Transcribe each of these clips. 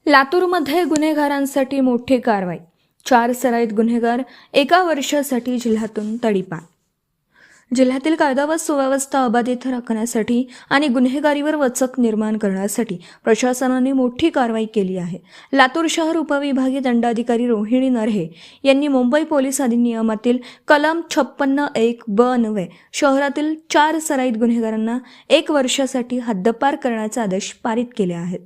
लातूरमध्ये गुन्हेगारांसाठी मोठी कारवाई. 4 सराईत गुन्हेगार 1 वर्षासाठी जिल्ह्यातून तडीपार. जिल्ह्यातील कायदा व सुव्यवस्था अबाधित राखण्यासाठी आणि गुन्हेगारीवर वचक निर्माण करण्यासाठी प्रशासनाने मोठी कारवाई केली आहे. लातूर शहर उपविभागीय दंडाधिकारी रोहिणी नरहे यांनी मुंबई पोलीस अधिनियमातील कलम 56(1) अन्वये शहरातील 4 सराईत गुन्हेगारांना 1 वर्षासाठी हद्दपार करण्याचे आदेश पारित केले आहेत.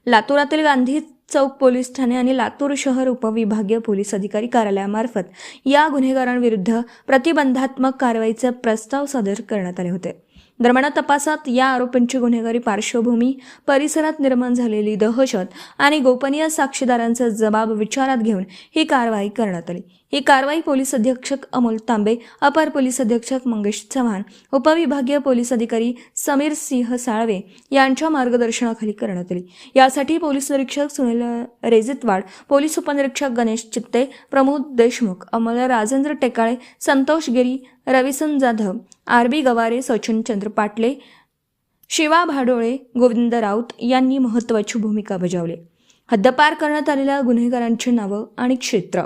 लातूरातील गांधी चौक पोलीस ठाणे आणि लातूर शहर उपविभागीय पोलीस अधिकारी कार्यालयामार्फत या गुन्हेगारांविरुद्ध प्रतिबंधात्मक कारवाईचे प्रस्ताव सादर करण्यात आले होते. दरम्यान तपासात या आरोपींची गुन्हेगारी पार्श्वभूमी, परिसरात निर्माण झालेली दहशत आणि गोपनीय साक्षीदारांचा जबाब विचारात घेऊन ही कारवाई करण्यात आली. ही कारवाई पोलीस अधीक्षक अमोल तांबे, अपर पोलीस अधीक्षक मंगेश चव्हाण, उपविभागीय पोलीस अधिकारी समीर सिंह साळवे यांच्या मार्गदर्शनाखाली करण्यात आली. यासाठी पोलीस निरीक्षक सुनील रेजितवाड, पोलीस उपनिरीक्षक गणेश चित्ते, प्रमोद देशमुख, अमोल राजेंद्र टेकाळे, संतोष गिरी, रविसन जाधव, आरबी गवारे, सचिन चंद्र पाटले, शिवा भाडोळे, गोविंद राऊत यांनी महत्त्वाची भूमिका बजावली. हद्दपार करण्यात आलेल्या गुन्हेगारांची नावं आणि क्षेत्र: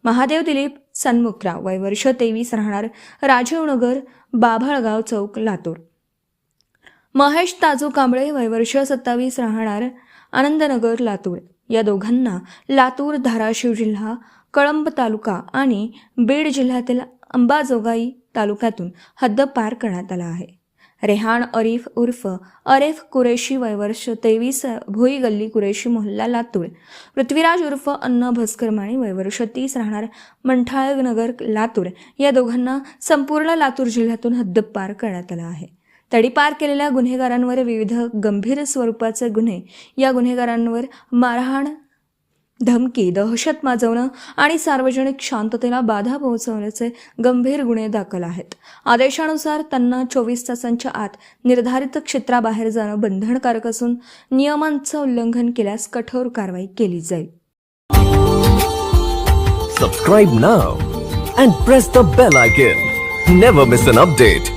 महादेव दिलीप सन्मुखराव, वय वर्ष 23, राहणार राजीवनगर, बाभळगाव चौक, लातूर. महेश ताजू कांबळे, वय वर्ष 27, राहणार आनंदनगर, लातूर. या दोघांना लातूर, धाराशिव जिल्हा, कळंब तालुका आणि बीड जिल्ह्यातील अंबाजोगाई तालुक्यातून हद्दपार करण्यात आला आहे. रेहान अरीफ उर्फ अरेफ कुरेशी, वय वर्ष 23, भोई गल्ली, कुरेशी मोहल्ला, लातूर. पृथ्वीराज उर्फ अण्णा भस्करमाणी, वय वर्ष 30, राहणार मंठाळनगर, लातूर. या दोघांना संपूर्ण लातूर जिल्ह्यातून हद्दपार करण्यात आला आहे. तडीपार केलेल्या गुन्हेगारांवर विविध गंभीर स्वरूपाचे गुन्हे, या गुन्हेगारांवर मारहाण, धमकी, दहशत माजवणं आणि सार्वजनिक शांततेला बाधा पोहोचवण्याचे गंभीर गुन्हे दाखल आहेत. आदेशानुसार त्यांना 24 तासांच्या आत निर्धारित क्षेत्राबाहेर जाणं बंधनकारक असून नियमांचं उल्लंघन केल्यास कठोर कारवाई केली जाईल. Subscribe now and press the bell icon. Never miss an update.